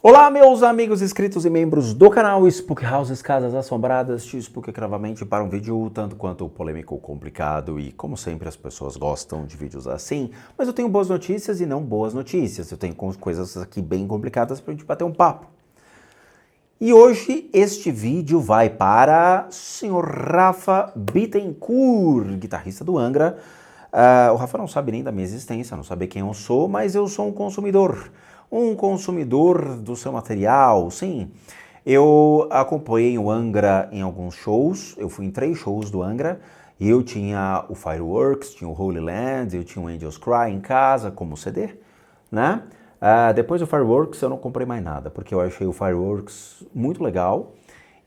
Olá, meus amigos inscritos e membros do canal Spook Houses, Casas Assombradas. Te spook aqui novamente para um vídeo tanto quanto polêmico, complicado e, como sempre, as pessoas gostam de vídeos assim. Mas eu tenho boas notícias e não boas notícias. Eu tenho coisas aqui bem complicadas para a gente bater um papo. E hoje este vídeo vai para o Sr. Rafa Bittencourt, guitarrista do Angra. O Rafa não sabe nem da minha existência, não sabe quem eu sou, mas eu sou um consumidor do seu material, sim. Eu acompanhei o Angra em alguns shows, eu fui em 3 shows do Angra, e eu tinha o Fireworks, tinha o Holy Land, eu tinha o Angels Cry em casa como CD, né? Depois do Fireworks eu não comprei mais nada, porque eu achei o Fireworks muito legal,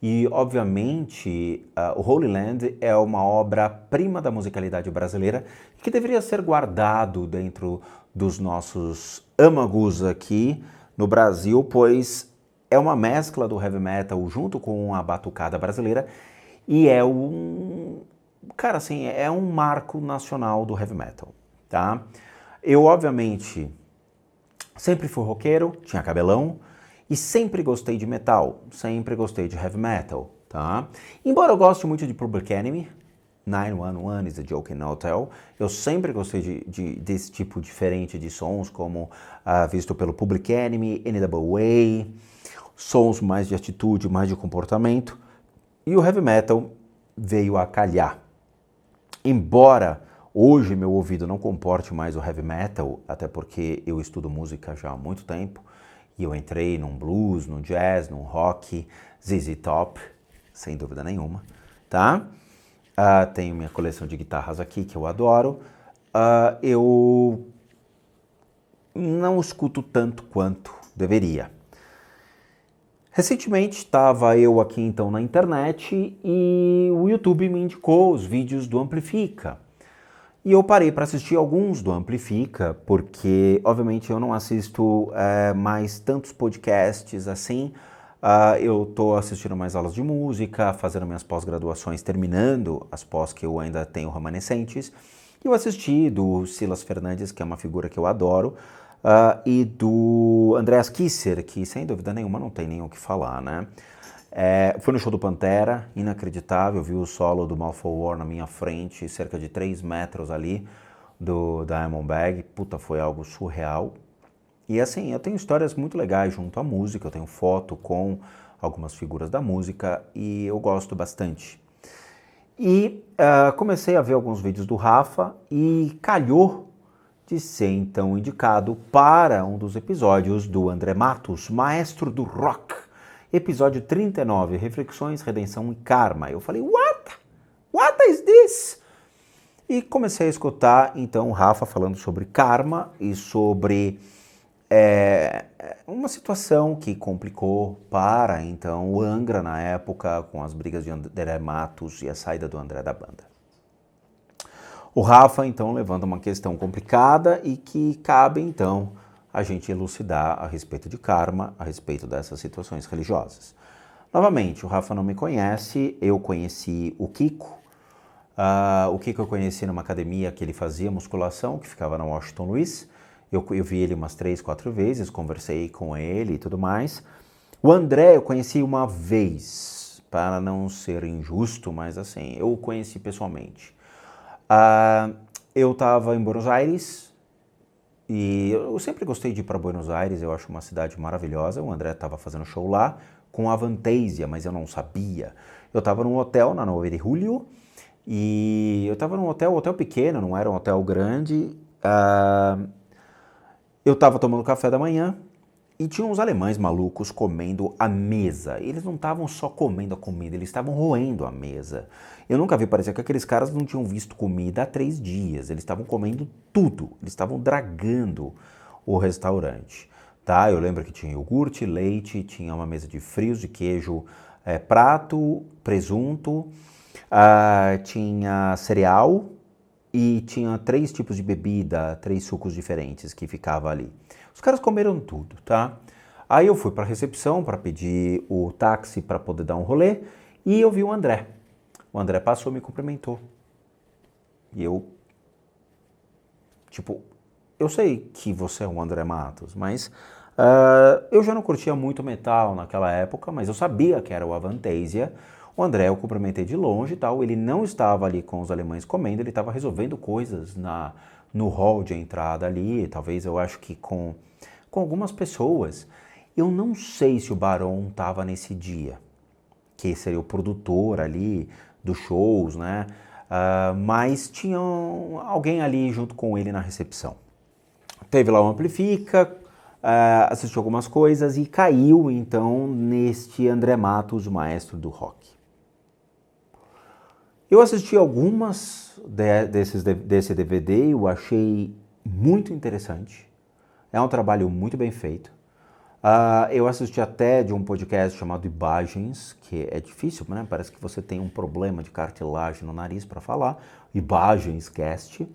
e obviamente o Holy Land é uma obra-prima da musicalidade brasileira, que deveria ser guardado dentro dos nossos âmagos aqui no Brasil, pois é uma mescla do heavy metal junto com a batucada brasileira e é cara, assim, é um marco nacional do heavy metal, tá? Eu, obviamente, sempre fui roqueiro, tinha cabelão e sempre gostei de metal, sempre gostei de heavy metal, tá? Embora eu goste muito de Public Enemy, 911 is a Joke in Hotel. Eu sempre gostei desse tipo diferente de sons, como visto pelo Public Enemy, NWA, sons mais de atitude, mais de comportamento. E o heavy metal veio a calhar. Embora hoje meu ouvido não comporte mais o heavy metal, até porque eu estudo música já há muito tempo, e eu entrei num blues, num jazz, num rock, ZZ Top, sem dúvida nenhuma, tá? Tenho minha coleção de guitarras aqui, que eu adoro. Eu não escuto tanto quanto deveria. Recentemente estava eu aqui então na internet e o YouTube me indicou os vídeos do Amplifica. E eu parei para assistir alguns do Amplifica, porque obviamente eu não assisto mais tantos podcasts assim. Eu estou assistindo mais aulas de música, fazendo minhas pós-graduações, terminando as pós que eu ainda tenho remanescentes. E eu assisti do Silas Fernandes, que é uma figura que eu adoro, e do Andreas Kisser, que sem dúvida nenhuma não tem nem o que falar, né? Fui no show do Pantera, inacreditável, vi o solo do Mouthful War na minha frente, cerca de 3 metros ali do Diamond Bag. Puta, foi algo surreal. E assim, eu tenho histórias muito legais junto à música, eu tenho foto com algumas figuras da música e eu gosto bastante. E comecei a ver alguns vídeos do Rafa e calhou de ser então indicado para um dos episódios do André Matos, Maestro do Rock, episódio 39, Reflexões, Redenção e Karma. Eu falei, What is this? E comecei a escutar então o Rafa falando sobre karma e sobre uma situação que complicou para então o Angra na época, com as brigas de André Matos e a saída do André da banda. O Rafa então levanta uma questão complicada e que cabe então a gente elucidar a respeito de karma, a respeito dessas situações religiosas. Novamente, o Rafa não me conhece, eu conheci o Kiko. O Kiko eu conheci numa academia que ele fazia musculação, que ficava na Washington Luiz. Eu vi ele umas 3, 4 vezes, conversei com ele e tudo mais. O André eu conheci uma vez, para não ser injusto, mas assim, eu o conheci pessoalmente. Eu estava em Buenos Aires e eu sempre gostei de ir para Buenos Aires, eu acho uma cidade maravilhosa. O André estava fazendo show lá com a Avantasia, mas eu não sabia. Eu estava num hotel na 9 de Julho e eu estava num hotel pequeno, não era um hotel grande. Eu estava tomando café da manhã e tinha uns alemães malucos comendo a mesa. Eles não estavam só comendo a comida, eles estavam roendo a mesa. Eu nunca vi, parecia que aqueles caras não tinham visto comida há 3 dias. Eles estavam comendo tudo, eles estavam dragando o restaurante. Tá? Eu lembro que tinha iogurte, leite, tinha uma mesa de frios de queijo, prato, presunto, tinha cereal. E tinha 3 tipos de bebida, 3 sucos diferentes que ficava ali. Os caras comeram tudo, tá? Aí eu fui para a recepção para pedir o táxi para poder dar um rolê e eu vi o André. O André passou e me cumprimentou. E eu, tipo, eu sei que você é o André Matos, mas eu já não curtia muito metal naquela época, mas eu sabia que era o Avantasia. O André eu cumprimentei de longe e tal, ele não estava ali com os alemães comendo, ele estava resolvendo coisas no hall de entrada ali, talvez eu acho que com algumas pessoas. Eu não sei se o Barão estava nesse dia, que seria o produtor ali dos shows, né? Mas tinha alguém ali junto com ele na recepção. Teve lá um Amplifica, assistiu algumas coisas e caiu então neste André Matos, o maestro do rock. Eu assisti algumas desse DVD, eu achei muito interessante. É um trabalho muito bem feito. Eu assisti até de um podcast chamado Imagens, que é difícil, né? Parece que você tem um problema de cartilagem no nariz para falar. Imagens Cast.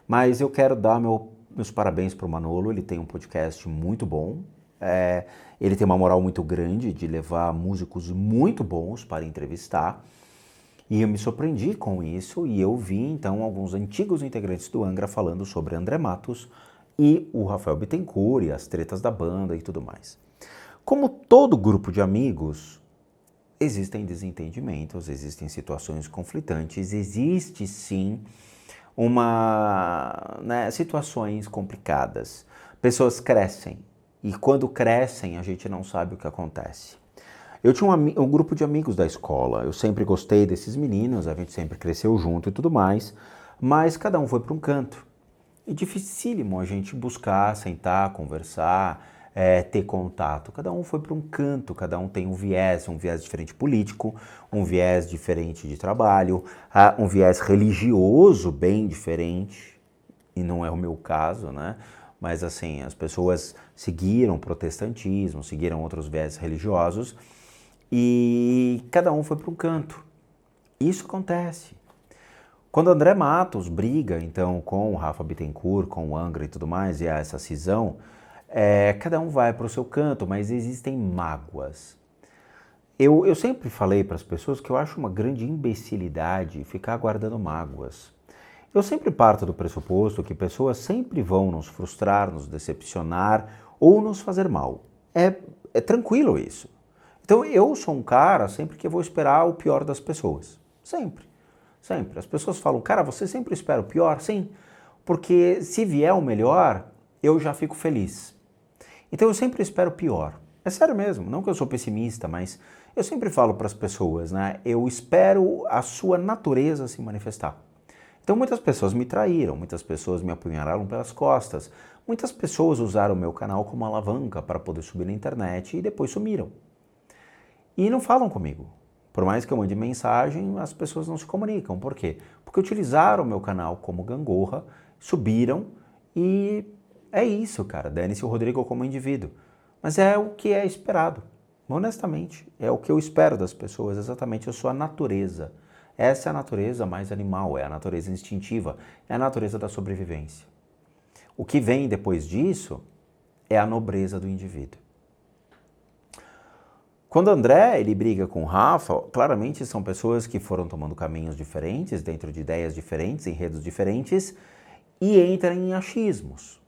Mas eu quero dar meus parabéns para o Manolo, ele tem um podcast muito bom. Ele tem uma moral muito grande de levar músicos muito bons para entrevistar. E eu me surpreendi com isso e eu vi então alguns antigos integrantes do Angra falando sobre André Matos e o Rafael Bittencourt e as tretas da banda e tudo mais. Como todo grupo de amigos, existem desentendimentos, existem situações conflitantes, existe sim situações complicadas. Pessoas crescem e quando crescem a gente não sabe o que acontece. Eu tinha um grupo de amigos da escola, eu sempre gostei desses meninos, a gente sempre cresceu junto e tudo mais, mas cada um foi para um canto. É dificílimo a gente buscar, sentar, conversar, ter contato. Cada um foi para um canto, cada um tem um viés diferente político, um viés diferente de trabalho, um viés religioso bem diferente, e não é o meu caso, né? Mas assim, as pessoas seguiram o protestantismo, seguiram outros viés religiosos, e cada um foi para um canto. Isso acontece. Quando André Matos briga, então, com o Rafa Bittencourt, com o Angra e tudo mais, e há essa cisão, cada um vai para o seu canto, mas existem mágoas. Eu sempre falei para as pessoas que eu acho uma grande imbecilidade ficar guardando mágoas. Eu sempre parto do pressuposto que pessoas sempre vão nos frustrar, nos decepcionar ou nos fazer mal. É tranquilo isso. Então eu sou um cara sempre que vou esperar o pior das pessoas. Sempre. Sempre. As pessoas falam, cara, você sempre espera o pior? Sim. Porque se vier o melhor, eu já fico feliz. Então eu sempre espero o pior. É sério mesmo, não que eu sou pessimista, mas eu sempre falo para as pessoas, né? Eu espero a sua natureza se manifestar. Então muitas pessoas me traíram, muitas pessoas me apunhalaram pelas costas, muitas pessoas usaram o meu canal como alavanca para poder subir na internet e depois sumiram. E não falam comigo. Por mais que eu mande mensagem, as pessoas não se comunicam. Por quê? Porque utilizaram o meu canal como gangorra, subiram e é isso, cara. Dane-se o Rodrigo como indivíduo. Mas é o que é esperado. Honestamente, é o que eu espero das pessoas, exatamente a sua natureza. Essa é a natureza mais animal, é a natureza instintiva, é a natureza da sobrevivência. O que vem depois disso é a nobreza do indivíduo. Quando o André ele briga com o Rafa, claramente são pessoas que foram tomando caminhos diferentes, dentro de ideias diferentes, enredos diferentes, e entram em achismos.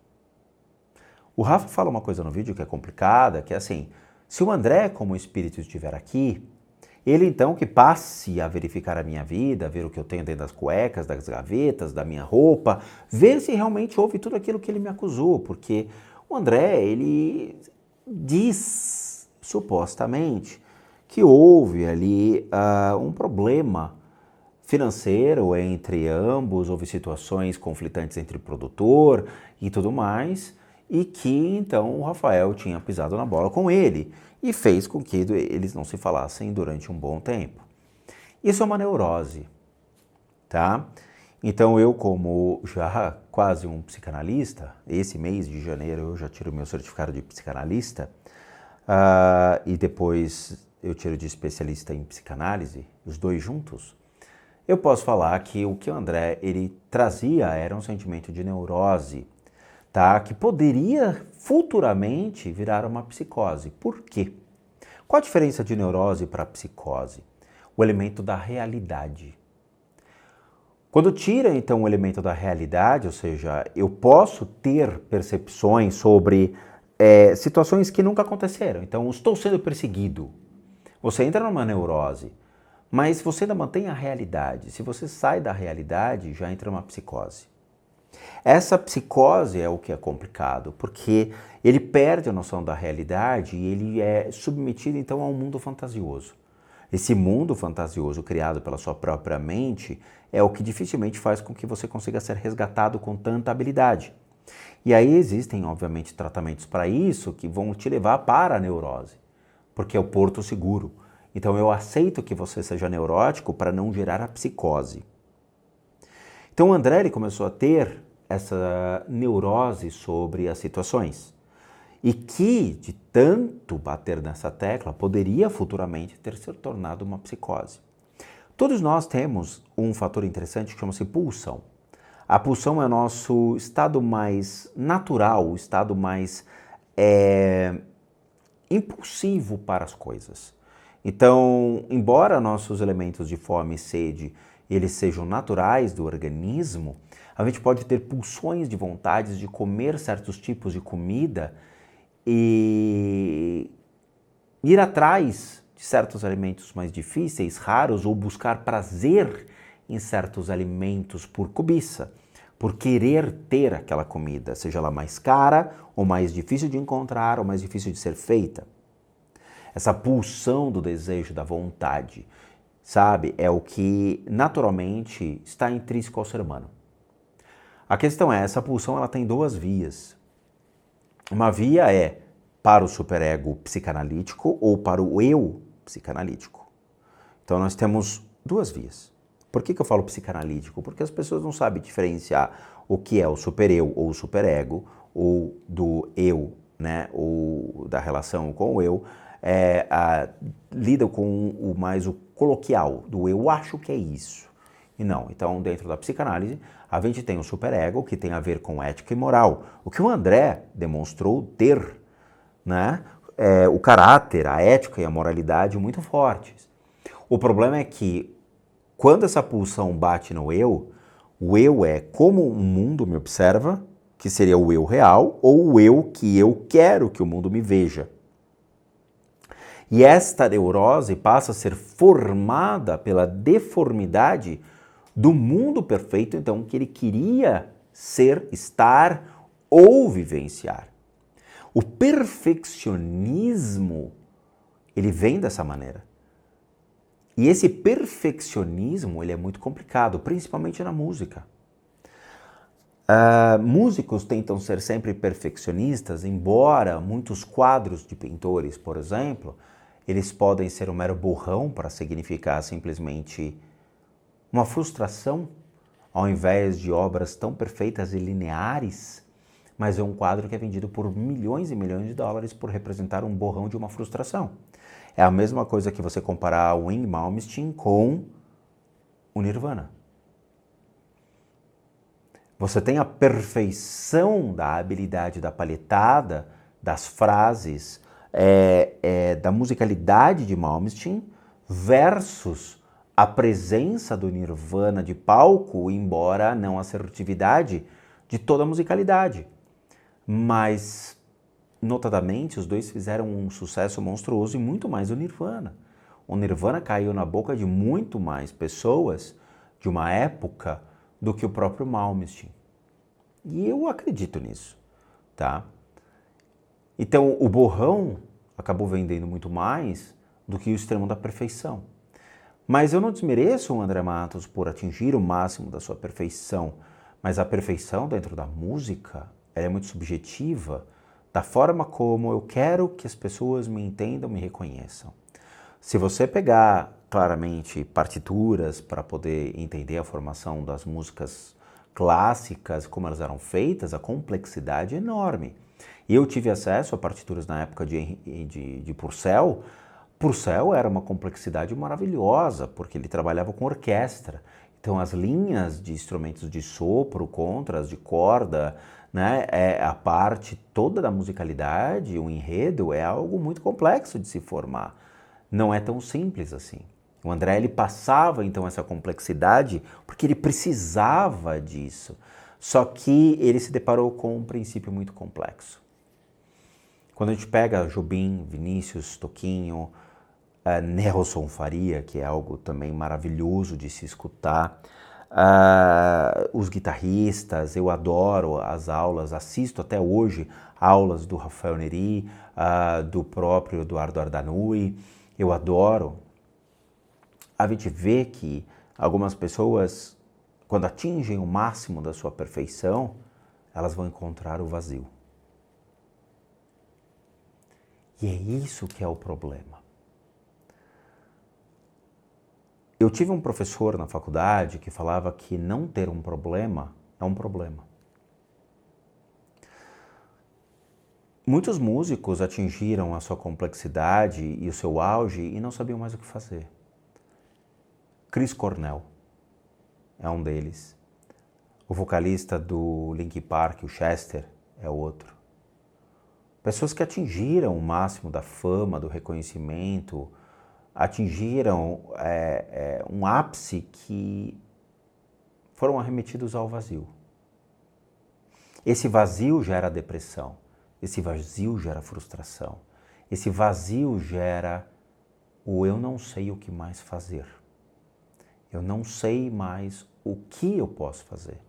O Rafa fala uma coisa no vídeo que é complicada, que é assim, se o André como espírito estiver aqui, ele então que passe a verificar a minha vida, ver o que eu tenho dentro das cuecas, das gavetas, da minha roupa, ver se realmente houve tudo aquilo que ele me acusou, porque o André, ele diz supostamente que houve ali um problema financeiro entre ambos, houve situações conflitantes entre o produtor e tudo mais, e que então o Rafael tinha pisado na bola com ele e fez com que eles não se falassem durante um bom tempo. Isso é uma neurose, tá? Então eu, como já quase um psicanalista, esse mês de janeiro eu já tiro meu certificado de psicanalista, e depois eu tiro de especialista em psicanálise, os dois juntos, eu posso falar que o que o André ele trazia era um sentimento de neurose, tá? Que poderia futuramente virar uma psicose. Por quê? Qual a diferença de neurose para psicose? O elemento da realidade. Quando tira, então, o elemento da realidade, ou seja, eu posso ter percepções sobre situações que nunca aconteceram. Então, estou sendo perseguido. Você entra numa neurose, mas você ainda mantém a realidade. Se você sai da realidade, já entra numa psicose. Essa psicose é o que é complicado, porque ele perde a noção da realidade e ele é submetido, então, a um mundo fantasioso. Esse mundo fantasioso criado pela sua própria mente é o que dificilmente faz com que você consiga ser resgatado com tanta habilidade. E aí existem, obviamente, tratamentos para isso que vão te levar para a neurose, porque é o porto seguro. Então eu aceito que você seja neurótico para não gerar a psicose. Então o André ele começou a ter essa neurose sobre as situações. E que, de tanto bater nessa tecla, poderia futuramente ter se tornado uma psicose. Todos nós temos um fator interessante que chama-se pulsão. A pulsão é o nosso estado mais natural, o estado mais impulsivo para as coisas. Então, embora nossos elementos de fome e sede eles sejam naturais do organismo, a gente pode ter pulsões de vontades de comer certos tipos de comida e ir atrás de certos alimentos mais difíceis, raros, ou buscar prazer em certos alimentos por cobiça, por querer ter aquela comida, seja ela mais cara, ou mais difícil de encontrar, ou mais difícil de ser feita. Essa pulsão do desejo, da vontade, sabe, é o que naturalmente está intrínseco ao ser humano. A questão é, essa pulsão ela tem duas vias. Uma via é para o superego psicanalítico ou para o eu psicanalítico. Então nós temos duas vias. Por que eu falo psicanalítico? Porque as pessoas não sabem diferenciar o que é o supereu ou o superego, ou do eu, né, ou da relação com o eu, lidam com o coloquial, do eu acho que é isso. E não, então dentro da psicanálise, a gente tem o superego, que tem a ver com ética e moral. O que o André demonstrou ter, né, o caráter, a ética e a moralidade muito fortes. O problema é que quando essa pulsão bate no eu, o eu é como o mundo me observa, que seria o eu real, ou o eu que eu quero que o mundo me veja. E esta neurose passa a ser formada pela deformidade do mundo perfeito, então, que ele queria ser, estar ou vivenciar. O perfeccionismo, ele vem dessa maneira. E esse perfeccionismo, ele é muito complicado, principalmente na música. Músicos tentam ser sempre perfeccionistas, embora muitos quadros de pintores, por exemplo, eles podem ser um mero borrão para significar simplesmente uma frustração, ao invés de obras tão perfeitas e lineares, mas é um quadro que é vendido por milhões e milhões de dólares por representar um borrão de uma frustração. É a mesma coisa que você comparar o Yngwie Malmsteen com o Nirvana. Você tem a perfeição da habilidade da palhetada, das frases, da musicalidade de Malmsteen versus a presença do Nirvana de palco, embora a não assertividade de toda a musicalidade. Mas, notadamente, os dois fizeram um sucesso monstruoso e muito mais o Nirvana. O Nirvana caiu na boca de muito mais pessoas de uma época do que o próprio Malmsteen. E eu acredito nisso, tá? Então, o borrão acabou vendendo muito mais do que o extremo da perfeição. Mas eu não desmereço o André Matos por atingir o máximo da sua perfeição, mas a perfeição dentro da música ela é muito subjetiva, da forma como eu quero que as pessoas me entendam, me reconheçam. Se você pegar claramente partituras para poder entender a formação das músicas clássicas, como elas eram feitas, a complexidade é enorme. E eu tive acesso a partituras na época de Purcell. Purcell era uma complexidade maravilhosa, porque ele trabalhava com orquestra. Então as linhas de instrumentos de sopro, contras, de corda, né, a parte toda da musicalidade, o enredo é algo muito complexo de se formar. Não é tão simples assim. O André ele passava então essa complexidade porque ele precisava disso. Só que ele se deparou com um princípio muito complexo. Quando a gente pega Jobim, Vinícius, Toquinho, Nelson Faria, que é algo também maravilhoso de se escutar, os guitarristas, eu adoro as aulas, assisto até hoje aulas do Rafael Neri, do próprio Eduardo Ardanui, eu adoro. A gente vê que algumas pessoas, quando atingem o máximo da sua perfeição, elas vão encontrar o vazio. E é isso que é o problema. Eu tive um professor na faculdade que falava que não ter um problema é um problema. Muitos músicos atingiram a sua complexidade e o seu auge e não sabiam mais o que fazer. Chris Cornell é um deles. O vocalista do Linkin Park, o Chester, é outro. Pessoas que atingiram o máximo da fama, do reconhecimento, atingiram um ápice que foram arremetidos ao vazio. Esse vazio gera depressão, esse vazio gera frustração, esse vazio gera o eu não sei o que mais fazer. Eu não sei mais o que eu posso fazer.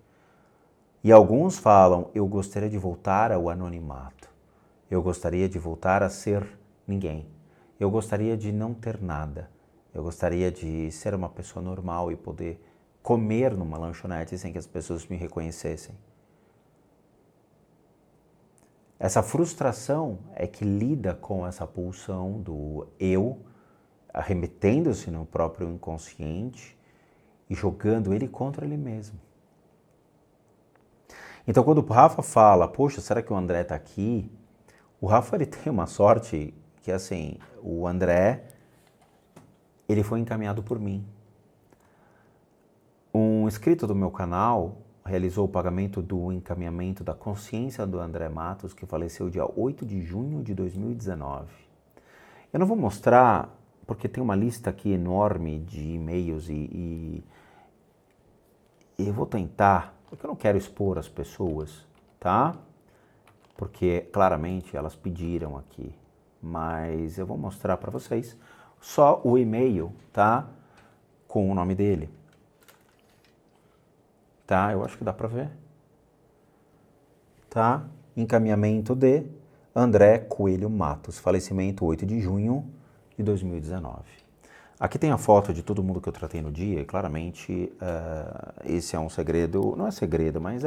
E alguns falam, eu gostaria de voltar ao anonimato. Eu gostaria de voltar a ser ninguém. Eu gostaria de não ter nada. Eu gostaria de ser uma pessoa normal e poder comer numa lanchonete sem que as pessoas me reconhecessem. Essa frustração é que lida com essa pulsão do eu, arremetendo-se no próprio inconsciente e jogando ele contra ele mesmo. Então quando o Rafa fala, poxa, será que o André está aqui? O Rafa ele tem uma sorte que assim, o André, ele foi encaminhado por mim. Um inscrito do meu canal realizou o pagamento do encaminhamento da consciência do André Matos, que faleceu dia 8 de junho de 2019. Eu não vou mostrar, porque tem uma lista aqui enorme de e-mails e eu vou tentar, porque eu não quero expor as pessoas, tá? Porque claramente elas pediram aqui, mas eu vou mostrar para vocês só o e-mail, tá? Com o nome dele. Tá? Eu acho que dá para ver. Tá? Encaminhamento de André Coelho Matos, falecimento 8 de junho de 2019. Aqui tem a foto de todo mundo que eu tratei no dia e claramente esse é um segredo, não é segredo, mas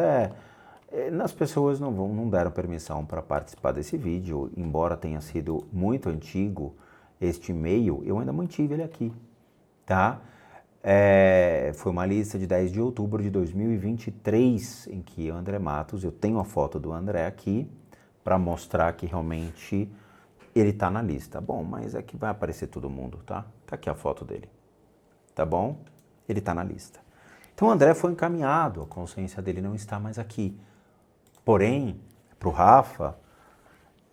as pessoas não deram permissão para participar desse vídeo, embora tenha sido muito antigo este e-mail, eu ainda mantive ele aqui, tá? Foi uma lista de 10 de outubro de 2023, em que o André Matos, eu tenho a foto do André aqui, para mostrar que realmente ele está na lista. Bom, mas é que vai aparecer todo mundo, tá? Tá aqui a foto dele, tá bom? Ele está na lista. Então o André foi encaminhado, a consciência dele não está mais aqui. Porém, para o Rafa,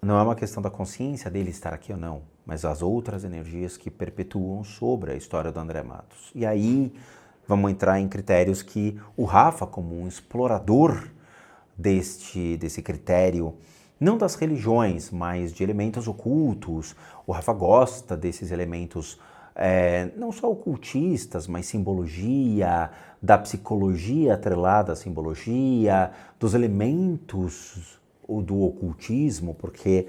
não é uma questão da consciência dele estar aqui ou não, mas as outras energias que perpetuam sobre a história do André Matos. E aí vamos entrar em critérios que o Rafa, como um explorador desse critério, não das religiões, mas de elementos ocultos, o Rafa gosta desses elementos não só ocultistas, mas simbologia, da psicologia atrelada à simbologia, dos elementos do ocultismo, porque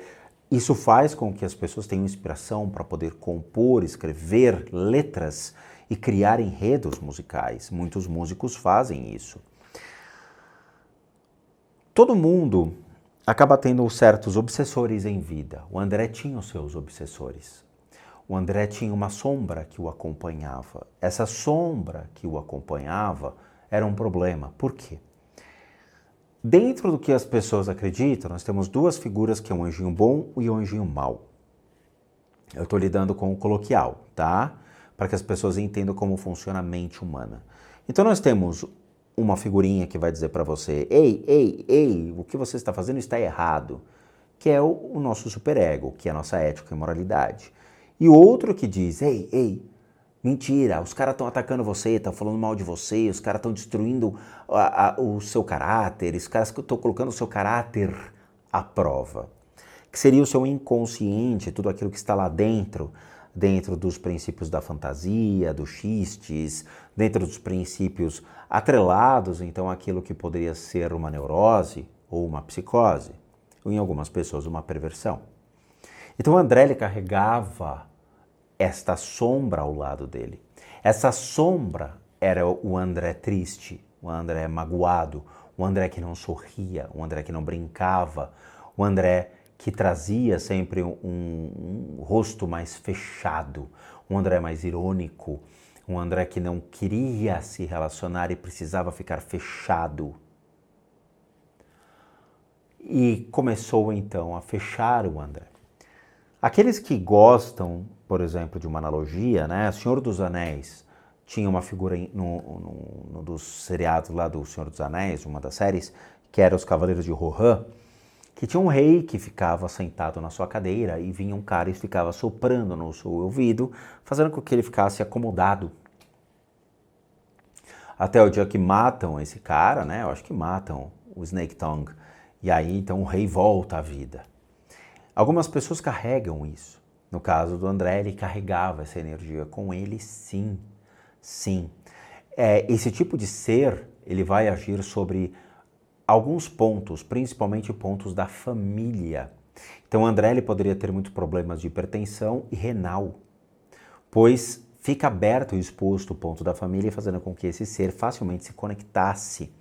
isso faz com que as pessoas tenham inspiração para poder compor, escrever letras e criar enredos musicais. Muitos músicos fazem isso. Todo mundo acaba tendo certos obsessores em vida. O André tinha os seus obsessores. O André tinha uma sombra que o acompanhava. Essa sombra que o acompanhava era um problema. Por quê? Dentro do que as pessoas acreditam, nós temos duas figuras, que é um anjinho bom e um anjinho mau. Eu estou lidando com o coloquial, tá? para que as pessoas entendam como funciona a mente humana. Então nós temos uma figurinha que vai dizer para você, ei, ei, ei, o que você está fazendo está errado, que é o nosso superego, que é a nossa ética e moralidade. E outro que diz, ei, ei, mentira, os caras estão atacando você, estão falando mal de você, os caras estão destruindo o seu caráter, os caras estão colocando o seu caráter à prova. Que seria o seu inconsciente, tudo aquilo que está lá dentro dos princípios da fantasia, dos xistes, dentro dos princípios atrelados, então, aquilo que poderia ser uma neurose ou uma psicose, ou em algumas pessoas uma perversão. Então o André ele carregava esta sombra ao lado dele. Essa sombra era o André triste, o André magoado, o André que não sorria, o André que não brincava, o André que trazia sempre um rosto mais fechado, um André mais irônico, um André que não queria se relacionar e precisava ficar fechado. E começou então a fechar o André. Aqueles que gostam, por exemplo, de uma analogia, né? Senhor dos Anéis tinha uma figura no dos seriados lá do Senhor dos Anéis, uma das séries, que era os Cavaleiros de Rohan, que tinha um rei que ficava sentado na sua cadeira e vinha um cara e ficava soprando no seu ouvido, fazendo com que ele ficasse acomodado. Até o dia que matam esse cara, né? Eu acho que matam o Snake Tongue. E aí, então, o rei volta à vida. Algumas pessoas carregam isso. No caso do André, ele carregava essa energia com ele, sim. Sim. Esse tipo de ser, ele vai agir sobre alguns pontos, principalmente pontos da família. Então, o André ele poderia ter muitos problemas de hipertensão e renal, pois fica aberto e exposto o ponto da família, fazendo com que esse ser facilmente se conectasse.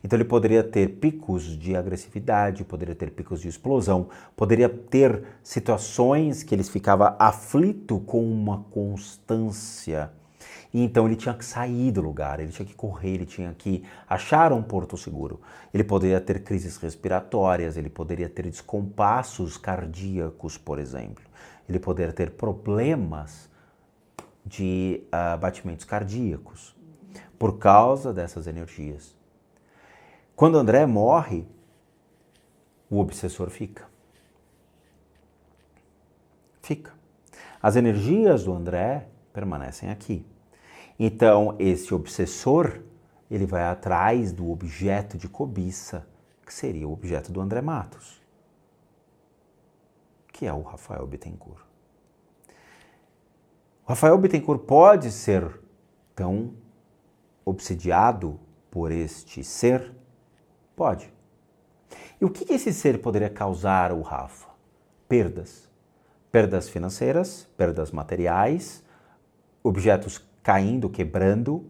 Então ele poderia ter picos de agressividade, poderia ter picos de explosão, poderia ter situações que ele ficava aflito com uma constância. E então ele tinha que sair do lugar, ele tinha que correr, ele tinha que achar um porto seguro. Ele poderia ter crises respiratórias, ele poderia ter descompassos cardíacos, por exemplo. Ele poderia ter problemas de batimentos cardíacos por causa dessas energias. Quando André morre, o obsessor fica. Fica. As energias do André permanecem aqui. Então, esse obsessor, ele vai atrás do objeto de cobiça, que seria o objeto do André Matos, que é o Rafael Bittencourt. O Rafael Bittencourt pode ser tão obsediado por este ser? Pode. E o que esse ser poderia causar ao Rafa? Perdas. Perdas financeiras, perdas materiais, objetos caindo, quebrando,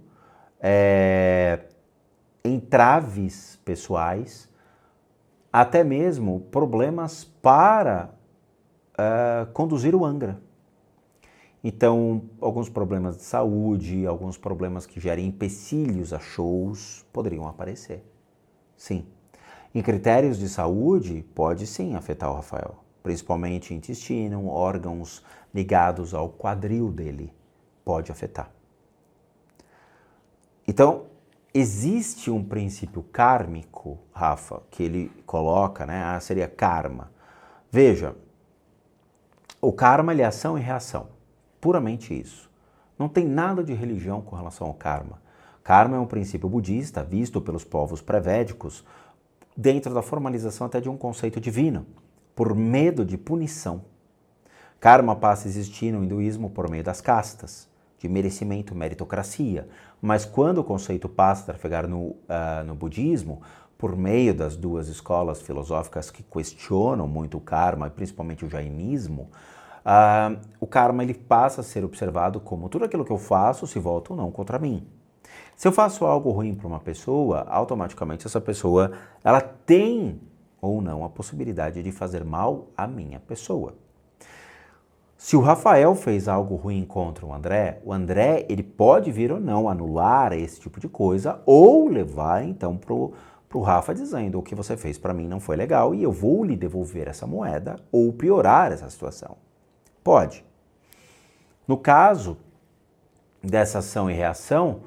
entraves pessoais, até mesmo problemas para conduzir o Angra. Então, alguns problemas de saúde, alguns problemas que gerem empecilhos a shows poderiam aparecer. Sim. Em critérios de saúde, pode sim afetar o Rafael, principalmente intestino, órgãos ligados ao quadril dele, pode afetar. Então, existe um princípio kármico, Rafa, que ele coloca, né? Seria karma. Veja, o karma é ação e reação, puramente isso. Não tem nada de religião com relação ao karma. Karma é um princípio budista visto pelos povos pré-védicos dentro da formalização até de um conceito divino, por medo de punição. Karma passa a existir no hinduísmo por meio das castas, de merecimento, meritocracia. Mas quando o conceito passa a trafegar no budismo, por meio das duas escolas filosóficas que questionam muito o karma, principalmente o jainismo, o karma ele passa a ser observado como tudo aquilo que eu faço se volta ou não contra mim. Se eu faço algo ruim para uma pessoa, automaticamente essa pessoa ela tem ou não a possibilidade de fazer mal à minha pessoa. Se o Rafael fez algo ruim contra o André ele pode vir ou não anular esse tipo de coisa ou levar então pro Rafa dizendo o que você fez para mim não foi legal e eu vou lhe devolver essa moeda ou piorar essa situação. Pode. No caso dessa ação e reação,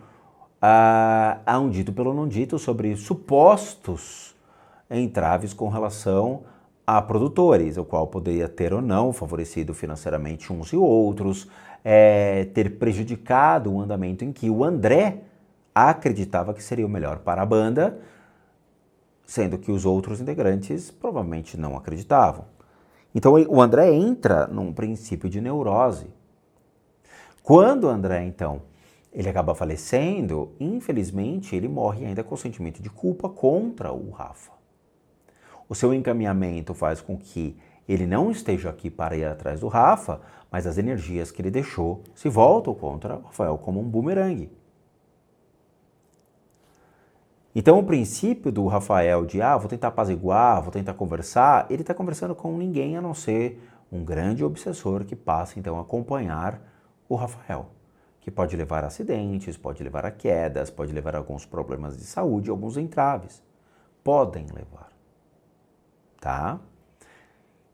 há um dito pelo não dito sobre supostos entraves com relação a produtores, o qual poderia ter ou não favorecido financeiramente uns e outros, ter prejudicado o andamento em que o André acreditava que seria o melhor para a banda, sendo que os outros integrantes provavelmente não acreditavam. Então o André entra num princípio de neurose. Quando o André, então, ele acaba falecendo, infelizmente ele morre ainda com sentimento de culpa contra o Rafa. O seu encaminhamento faz com que ele não esteja aqui para ir atrás do Rafa, mas as energias que ele deixou se voltam contra o Rafael como um bumerangue. Então o princípio do Rafael de, vou tentar apaziguar, vou tentar conversar, ele está conversando com ninguém a não ser um grande obsessor que passa então a acompanhar o Rafael, que pode levar a acidentes, pode levar a quedas, pode levar a alguns problemas de saúde, alguns entraves. Podem levar. Tá?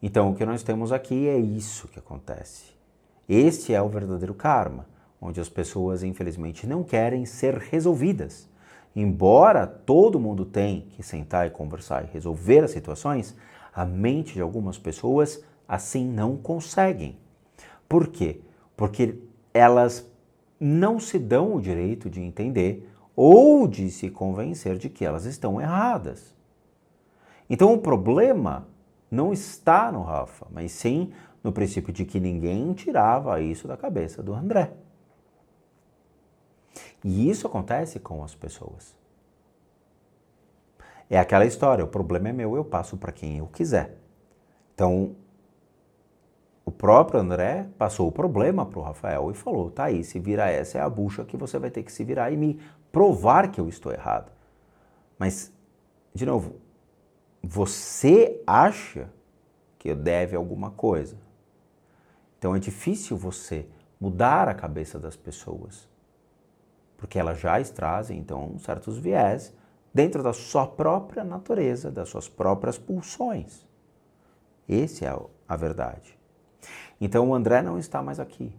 Então, o que nós temos aqui é isso que acontece. Este é o verdadeiro karma, onde as pessoas, infelizmente, não querem ser resolvidas. Embora todo mundo tenha que sentar e conversar e resolver as situações, a mente de algumas pessoas assim não conseguem. Por quê? Porque elas não se dão o direito de entender ou de se convencer de que elas estão erradas. Então o problema não está no Rafa, mas sim no princípio de que ninguém tirava isso da cabeça do André. E isso acontece com as pessoas. É aquela história, o problema é meu, eu passo para quem eu quiser. Então, o próprio André passou o problema para o Rafael e falou, tá aí, se vira essa é a bucha que você vai ter que se virar e me provar que eu estou errado. Mas, de novo, você acha que deve alguma coisa. Então é difícil você mudar a cabeça das pessoas, porque elas já trazem, então, certos viés dentro da sua própria natureza, das suas próprias pulsões. Essa é a verdade. Então o André não está mais aqui.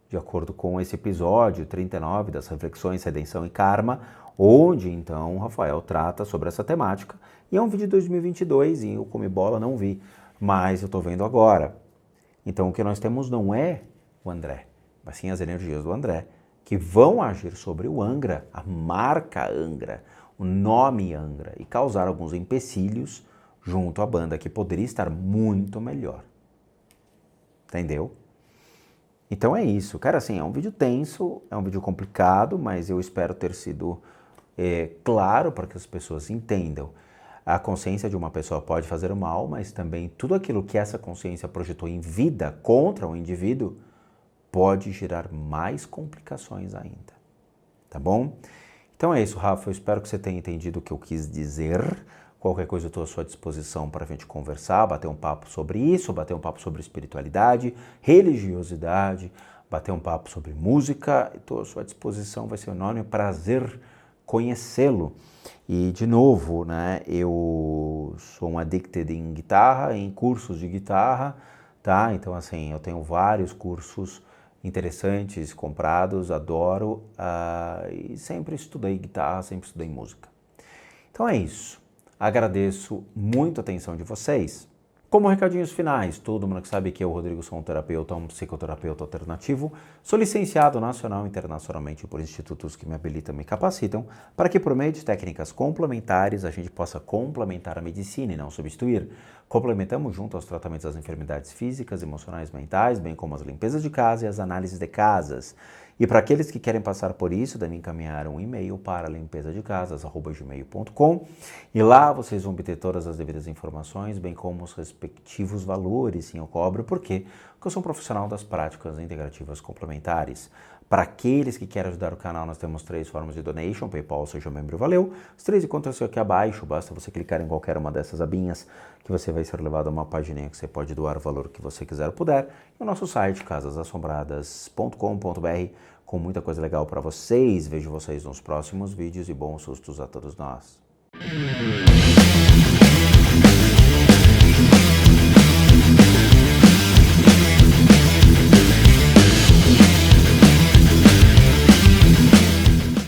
De acordo com esse episódio 39 das Reflexões, Redenção e Karma, onde então o Rafael trata sobre essa temática. E é um vídeo de 2022 e eu Come Bola não vi, mas eu estou vendo agora. Então o que nós temos não é o André, mas sim as energias do André, que vão agir sobre o Angra, a marca Angra, o nome Angra, e causar alguns empecilhos junto à banda que poderia estar muito melhor. Entendeu? Então é isso. Cara, assim, é um vídeo tenso, é um vídeo complicado, mas eu espero ter sido claro para que as pessoas entendam. A consciência de uma pessoa pode fazer mal, mas também tudo aquilo que essa consciência projetou em vida contra o indivíduo pode gerar mais complicações ainda. Tá bom? Então é isso, Rafa. Eu espero que você tenha entendido o que eu quis dizer. Qualquer coisa eu estou à sua disposição para a gente conversar, bater um papo sobre isso, bater um papo sobre espiritualidade, religiosidade, bater um papo sobre música. Estou à sua disposição, vai ser um enorme prazer conhecê-lo. E, de novo, né, eu sou um addicted em guitarra, em cursos de guitarra, tá? Então, assim, eu tenho vários cursos interessantes, comprados, adoro, e sempre estudei guitarra, sempre estudei música. Então é isso. Agradeço muito a atenção de vocês. Como recadinhos finais, todo mundo que sabe que eu, Rodrigo, sou um terapeuta, um psicoterapeuta alternativo, sou licenciado nacional e internacionalmente por institutos que me habilitam e me capacitam para que, por meio de técnicas complementares, a gente possa complementar a medicina e não substituir. Complementamos junto aos tratamentos das enfermidades físicas, emocionais, mentais, bem como as limpezas de casa e as análises de casas. E para aqueles que querem passar por isso, devem encaminhar um e-mail para limpezadecasas@gmail.com e lá vocês vão obter todas as devidas informações, bem como os respectivos valores, sim, eu cobro, porque eu sou um profissional das práticas integrativas complementares. Para aqueles que querem ajudar o canal, nós temos 3 formas de donation, PayPal, Seja Membro, valeu. Os 3 encontram-se aqui abaixo, basta você clicar em qualquer uma dessas abinhas que você vai ser levado a uma pagininha que você pode doar o valor que você quiser ou puder. E o nosso site, casasassombradas.com.br, com muita coisa legal para vocês. Vejo vocês nos próximos vídeos e bons sustos a todos nós.